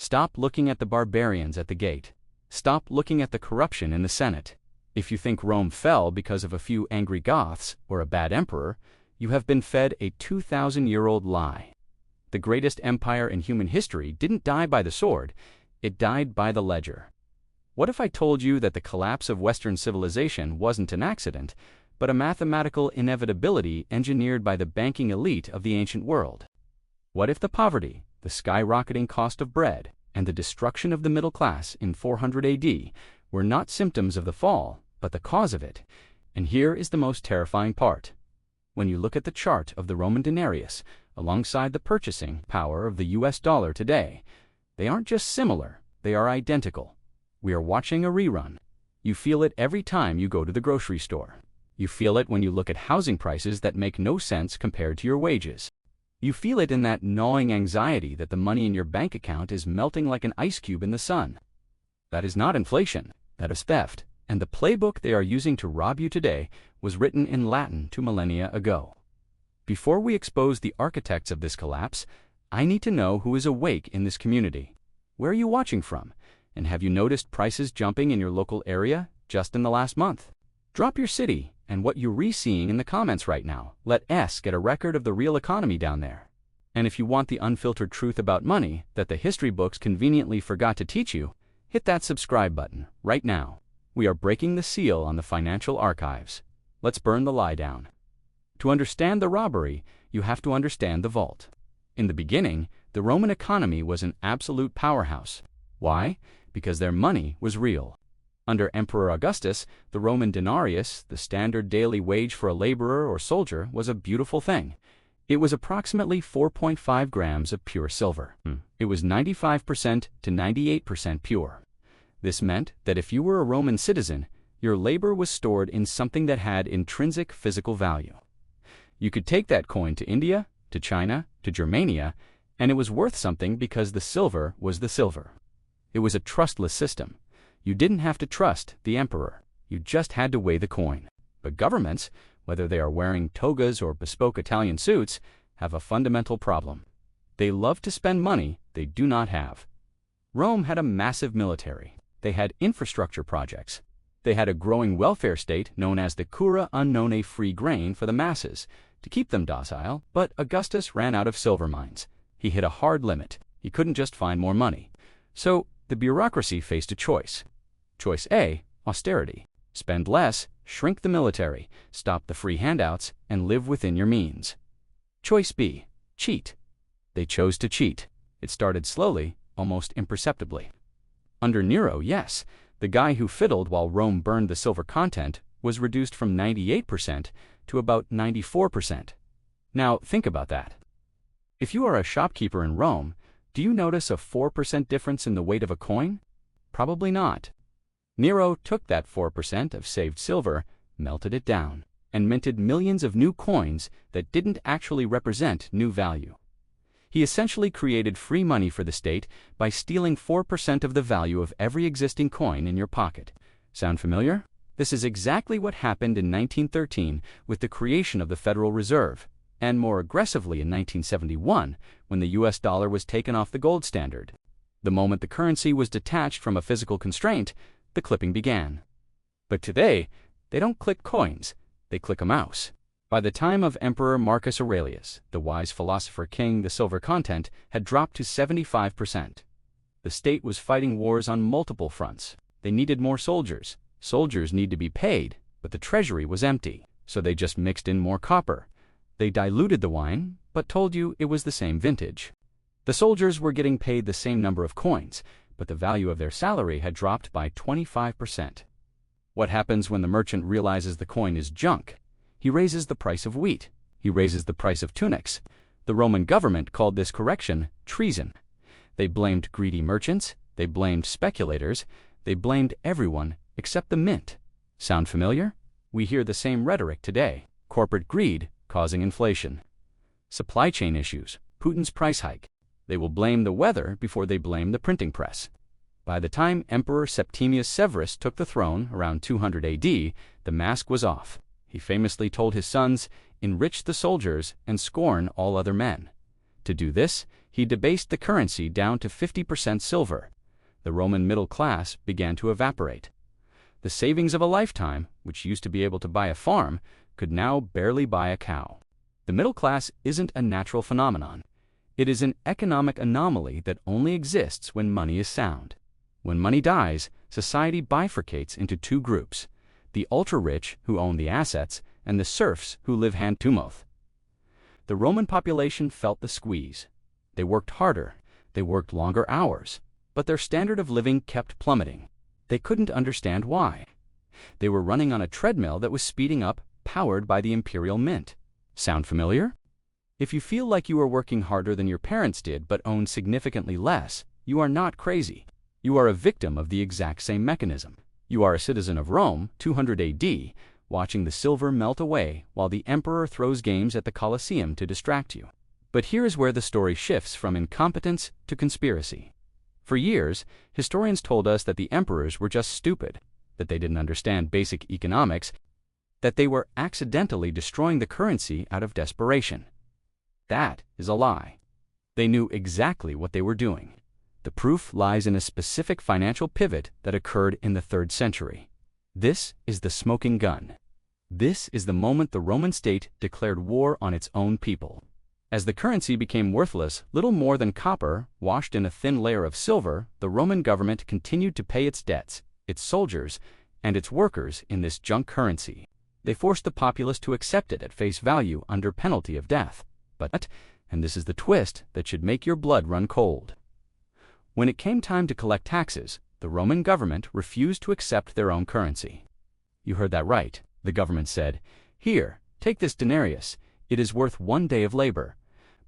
Stop looking at the barbarians at the gate. Stop looking at the corruption in the Senate. If you think Rome fell because of a few angry Goths or a bad emperor, you have been fed a 2,000-year-old lie. The greatest empire in human history didn't die by the sword, it died by the ledger. What if I told you that the collapse of Western civilization wasn't an accident, but a mathematical inevitability engineered by the banking elite of the ancient world? What if the poverty, the skyrocketing cost of bread, and the destruction of the middle class in 400 AD were not symptoms of the fall, but the cause of it? And here is the most terrifying part. When you look at the chart of the Roman denarius alongside the purchasing power of the US dollar today, they aren't just similar, they are identical. We are watching a rerun. You feel it every time you go to the grocery store. You feel it when you look at housing prices that make no sense compared to your wages. You feel it in that gnawing anxiety that the money in your bank account is melting like an ice cube in the sun. That is not inflation, that is theft, and the playbook they are using to rob you today was written in Latin 2 millennia ago. Before we expose the architects of this collapse, I need to know who is awake in this community. Where are you watching from? And have you noticed prices jumping in your local area just in the last month? Drop your city and what you're re-seeing in the comments right now. Let us get a record of the real economy down there. And if you want the unfiltered truth about money that the history books conveniently forgot to teach you, hit that subscribe button right now. We are breaking the seal on the financial archives. Let's burn the lie down. To understand the robbery, you have to understand the vault. In the beginning, the Roman economy was an absolute powerhouse. Why? Because their money was real. Under Emperor Augustus, the Roman denarius, the standard daily wage for a laborer or soldier, was a beautiful thing. It was approximately 4.5 grams of pure silver. It was 95% to 98% pure. This meant that if you were a Roman citizen, your labor was stored in something that had intrinsic physical value. You could take that coin to India, to China, to Germania, and it was worth something because the silver was the silver. It was a trustless system. You didn't have to trust the emperor. You just had to weigh the coin. But governments, whether they are wearing togas or bespoke Italian suits, have a fundamental problem. They love to spend money they do not have. Rome had a massive military. They had infrastructure projects. They had a growing welfare state known as the cura unknowne, free grain for the masses, to keep them docile, but Augustus ran out of silver mines. He hit a hard limit. He couldn't just find more money. So the bureaucracy faced a choice. Choice A, austerity. Spend less, shrink the military, stop the free handouts, and live within your means. Choice B, cheat. They chose to cheat. It started slowly, almost imperceptibly. Under Nero, yes, the guy who fiddled while Rome burned the silver content was reduced from 98% to about 94%. Now, think about that. If you are a shopkeeper in Rome, do you notice a 4% difference in the weight of a coin? Probably not. Nero took that 4% of saved silver, melted it down, and minted millions of new coins that didn't actually represent new value. He essentially created free money for the state by stealing 4% of the value of every existing coin in your pocket. Sound familiar? This is exactly what happened in 1913 with the creation of the Federal Reserve, and more aggressively in 1971 when the US dollar was taken off the gold standard. The moment the currency was detached from a physical constraint, the clipping began. But today, they don't click coins, they click a mouse. By the time of Emperor Marcus Aurelius, the wise philosopher king, the silver content had dropped to 75%. The state was fighting wars on multiple fronts. They needed more soldiers. Soldiers need to be paid, but the treasury was empty, so they just mixed in more copper. They diluted the wine, but told you it was the same vintage. The soldiers were getting paid the same number of coins, but the value of their salary had dropped by 25%. What happens when the merchant realizes the coin is junk? He raises the price of wheat. He raises the price of tunics. The Roman government called this correction treason. They blamed greedy merchants. They blamed speculators. They blamed everyone except the mint. Sound familiar? We hear the same rhetoric today. Corporate greed causing inflation. Supply chain issues. Putin's price hike. They will blame the weather before they blame the printing press. By the time Emperor Septimius Severus took the throne around 200 AD, the mask was off. He famously told his sons, "Enrich the soldiers and scorn all other men." To do this, He debased the currency down to 50% silver. The Roman middle class began to evaporate. The savings of a lifetime, which used to be able to buy a farm, could now barely buy a cow. The middle class isn't a natural phenomenon. It is an economic anomaly that only exists when money is sound. When money dies, society bifurcates into two groups: the ultra-rich who own the assets and the serfs who live hand-to-mouth. The Roman population felt the squeeze. They worked harder, they worked longer hours, but their standard of living kept plummeting. They couldn't understand why. They were running on a treadmill that was speeding up, powered by the imperial mint. Sound familiar? If you feel like you are working harder than your parents did but own significantly less, you are not crazy. You are a victim of the exact same mechanism. You are a citizen of Rome, 200 AD, watching the silver melt away while the emperor throws games at the Colosseum to distract you. But here is where the story shifts from incompetence to conspiracy. For years, historians told us that the emperors were just stupid, that they didn't understand basic economics, that they were accidentally destroying the currency out of desperation. That is a lie. They knew exactly what they were doing. The proof lies in a specific financial pivot that occurred in the 3rd century. This is the smoking gun. This is the moment the Roman state declared war on its own people. As the currency became worthless, little more than copper, washed in a thin layer of silver, the Roman government continued to pay its debts, its soldiers, and its workers in this junk currency. They forced the populace to accept it at face value under penalty of death. But, and this is the twist that should make your blood run cold, when it came time to collect taxes, the Roman government refused to accept their own currency. You heard that right. The government said, "Here, take this denarius. It is worth 1 day of labor."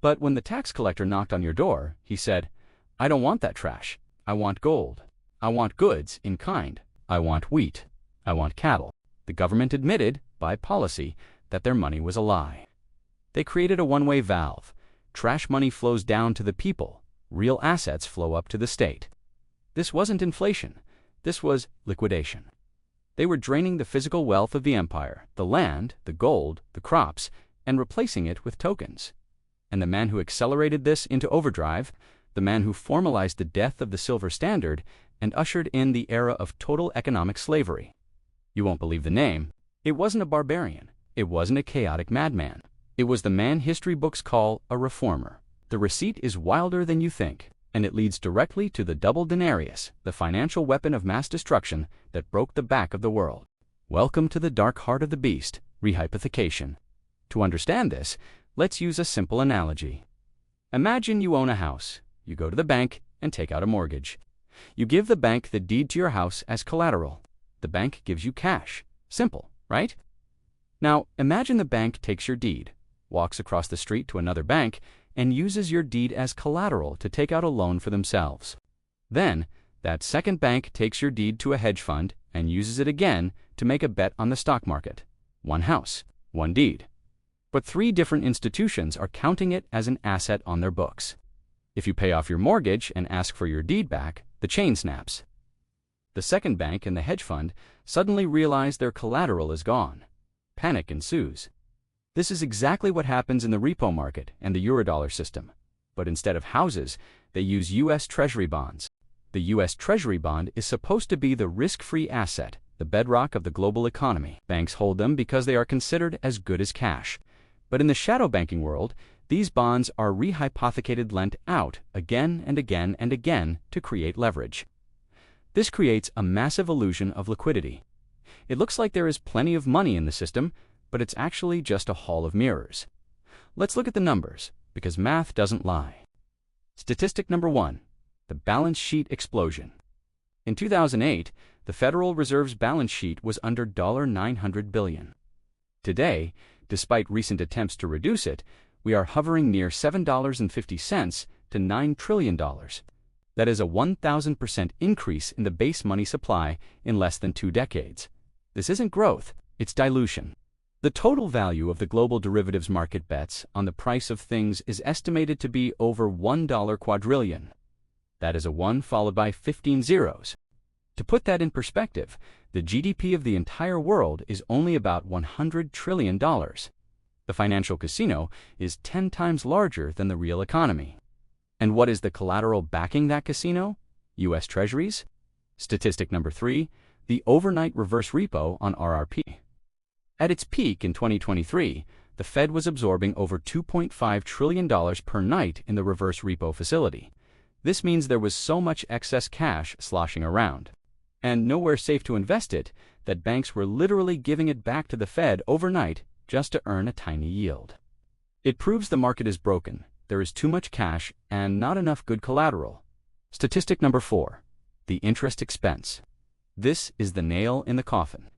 But when the tax collector knocked on your door, he said, "I don't want that trash. I want gold. I want goods in kind. I want wheat. I want cattle." The government admitted, by policy, that their money was a lie. They created a one-way valve. Trash money flows down to the people. Real assets flow up to the state. This wasn't inflation. This was liquidation. They were draining the physical wealth of the empire, the land, the gold, the crops, and replacing it with tokens. And the man who accelerated this into overdrive, the man who formalized the death of the silver standard and ushered in the era of total economic slavery. You won't believe the name. It wasn't a barbarian. It wasn't a chaotic madman. It was the man history books call a reformer. The receipt is wilder than you think, and it leads directly to the double denarius, the financial weapon of mass destruction that broke the back of the world. Welcome to the dark heart of the beast, re-hypothecation. To understand this, let's use a simple analogy. Imagine you own a house. You go to the bank and take out a mortgage. You give the bank the deed to your house as collateral. The bank gives you cash. Simple, right? Now, imagine the bank takes your deed, walks across the street to another bank, and uses your deed as collateral to take out a loan for themselves. Then, that second bank takes your deed to a hedge fund and uses it again to make a bet on the stock market. One house, one deed. But 3 different institutions are counting it as an asset on their books. If you pay off your mortgage and ask for your deed back, the chain snaps. The second bank and the hedge fund suddenly realize their collateral is gone. Panic ensues. This is exactly what happens in the repo market and the Eurodollar system. But instead of houses, they use U.S. Treasury bonds. The U.S. Treasury bond is supposed to be the risk-free asset, the bedrock of the global economy. Banks hold them because they are considered as good as cash. But in the shadow banking world, these bonds are re-hypothecated lent out again and again and again to create leverage. This creates a massive illusion of liquidity. It looks like there is plenty of money in the system, but it's actually just a hall of mirrors. Let's look at the numbers, because math doesn't lie. Statistic number 1, the balance sheet explosion. In 2008, the Federal Reserve's balance sheet was under $900 billion. Today, despite recent attempts to reduce it, we are hovering near $7.50 to $9 trillion. That is a 1,000% increase in the base money supply in less than 2 decades. This isn't growth, it's dilution. The total value of the global derivatives market bets on the price of things is estimated to be over $1 quadrillion. That is a 1 followed by 15 zeros. To put that in perspective, the GDP of the entire world is only about $100 trillion. The financial casino is 10 times larger than the real economy. And what is the collateral backing that casino? U.S. Treasuries. Statistic number 3, the overnight reverse repo on RRP. At its peak in 2023, the Fed was absorbing over $2.5 trillion per night in the reverse repo facility. This means there was so much excess cash sloshing around, and nowhere safe to invest it, that banks were literally giving it back to the Fed overnight just to earn a tiny yield. It proves the market is broken. There is too much cash and not enough good collateral. Statistic number 4, the interest expense. This is the nail in the coffin.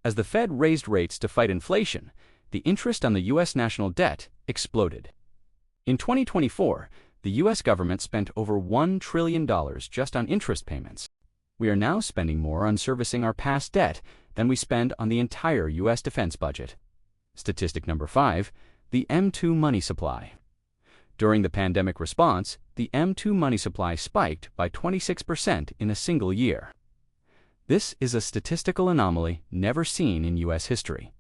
As the Fed raised rates to fight inflation, the interest on the U.S. national debt exploded. In 2024, the U.S. government spent over $1 trillion just on interest payments. We are now spending more on servicing our past debt than we spend on the entire U.S. defense budget. Statistic number 5, the M2 money supply. During the pandemic response, the M2 money supply spiked by 26% in a single year. This is a statistical anomaly never seen in U.S. history.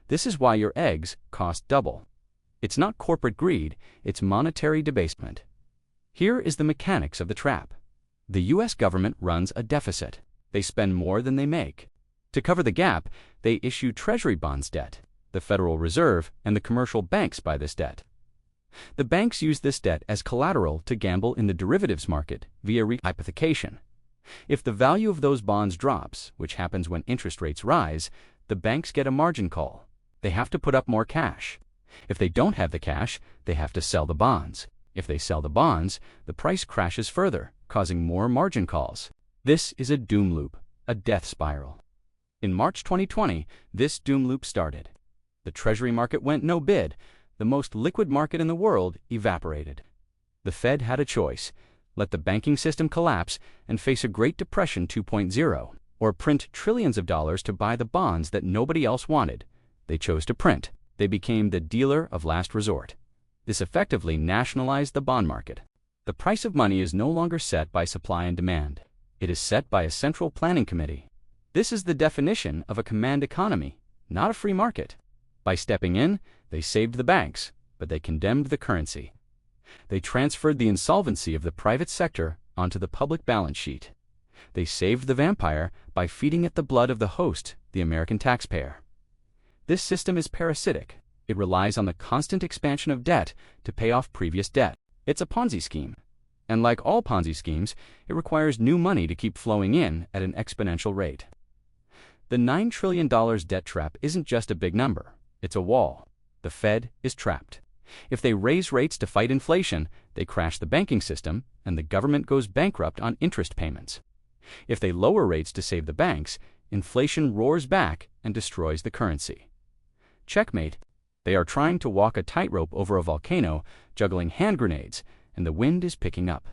This is why your eggs cost double. It's not corporate greed, it's monetary debasement. Here is the mechanics of the trap. The U.S. government runs a deficit. They spend more than they make. To cover the gap, they issue Treasury bonds debt. The Federal Reserve and the commercial banks buy this debt. The banks use this debt as collateral to gamble in the derivatives market via re-hypothecation. If the value of those bonds drops, which happens when interest rates rise, the banks get a margin call. They have to put up more cash. If they don't have the cash, they have to sell the bonds. If they sell the bonds, the price crashes further, causing more margin calls. This is a doom loop, a death spiral. In March 2020, this doom loop started. The Treasury market went no bid. The most liquid market in the world evaporated. The Fed had a choice: let the banking system collapse and face a Great Depression 2.0, or print trillions of dollars to buy the bonds that nobody else wanted. They chose to print. They became the dealer of last resort. This effectively nationalized the bond market. The price of money is no longer set by supply and demand. It is set by a central planning committee. This is the definition of a command economy, not a free market. By stepping in, they saved the banks, but they condemned the currency. They transferred the insolvency of the private sector onto the public balance sheet. They saved the vampire by feeding it the blood of the host, the American taxpayer. This system is parasitic. It relies on the constant expansion of debt to pay off previous debt. It's a Ponzi scheme. And like all Ponzi schemes, it requires new money to keep flowing in at an exponential rate. The $9 trillion debt trap isn't just a big number. It's a wall. The Fed is trapped. If they raise rates to fight inflation, they crash the banking system, and the government goes bankrupt on interest payments. If they lower rates to save the banks, inflation roars back and destroys the currency. Checkmate. They are trying to walk a tightrope over a volcano, juggling hand grenades, and the wind is picking up.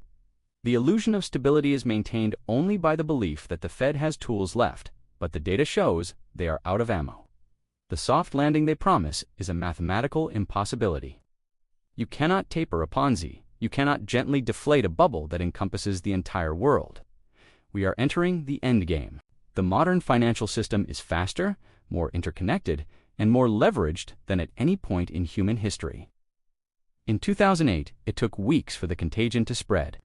The illusion of stability is maintained only by the belief that the Fed has tools left, but the data shows they are out of ammo. The soft landing they promise is a mathematical impossibility. You cannot taper a Ponzi. You cannot gently deflate a bubble that encompasses the entire world. We are entering the end game. The modern financial system is faster, more interconnected, and more leveraged than at any point in human history. In 2008, it took weeks for the contagion to spread.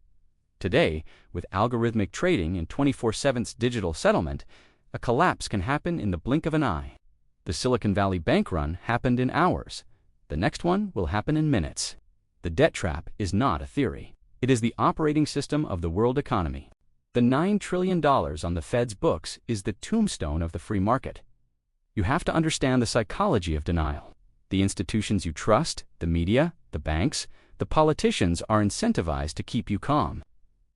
Today, with algorithmic trading and 24/7 digital settlement, a collapse can happen in the blink of an eye. The Silicon Valley bank run happened in hours. The next one will happen in minutes. The debt trap is not a theory. It is the operating system of the world economy. The $9 trillion on the Fed's books is the tombstone of the free market. You have to understand the psychology of denial. The institutions you trust, the media, the banks, the politicians are incentivized to keep you calm.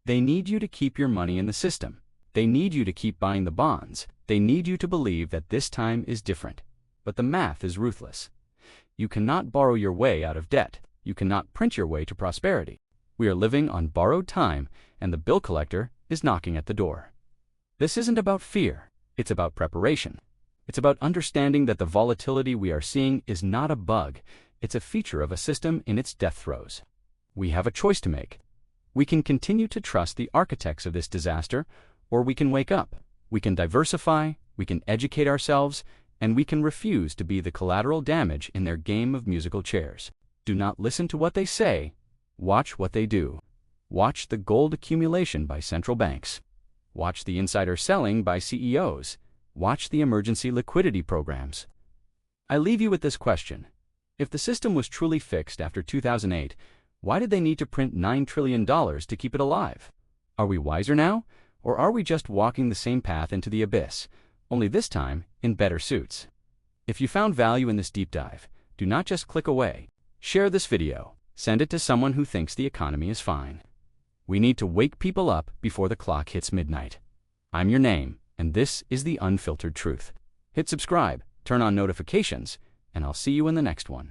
They need you to keep your money in the system. They need you to keep buying the bonds. They need you to believe that this time is different. But the math is ruthless. You cannot borrow your way out of debt. You cannot print your way to prosperity. We are living on borrowed time, and the bill collector is knocking at the door. This isn't about fear. It's about preparation. It's about understanding that the volatility we are seeing is not a bug. It's a feature of a system in its death throes. We have a choice to make. We can continue to trust the architects of this disaster, or we can wake up. We can diversify, we can educate ourselves, and we can refuse to be the collateral damage in their game of musical chairs. Do not listen to what they say. Watch what they do. Watch the gold accumulation by central banks. Watch the insider selling by CEOs. Watch the emergency liquidity programs. I leave you with this question. If the system was truly fixed after 2008, why did they need to print $9 trillion to keep it alive? Are we wiser now, or are we just walking the same path into the abyss, only this time in better suits? If you found value in this deep dive, do not just click away. Share this video. Send it to someone who thinks the economy is fine. We need to wake people up before the clock hits midnight. I'm your name, and this is the unfiltered truth. Hit subscribe, turn on notifications, and I'll see you in the next one.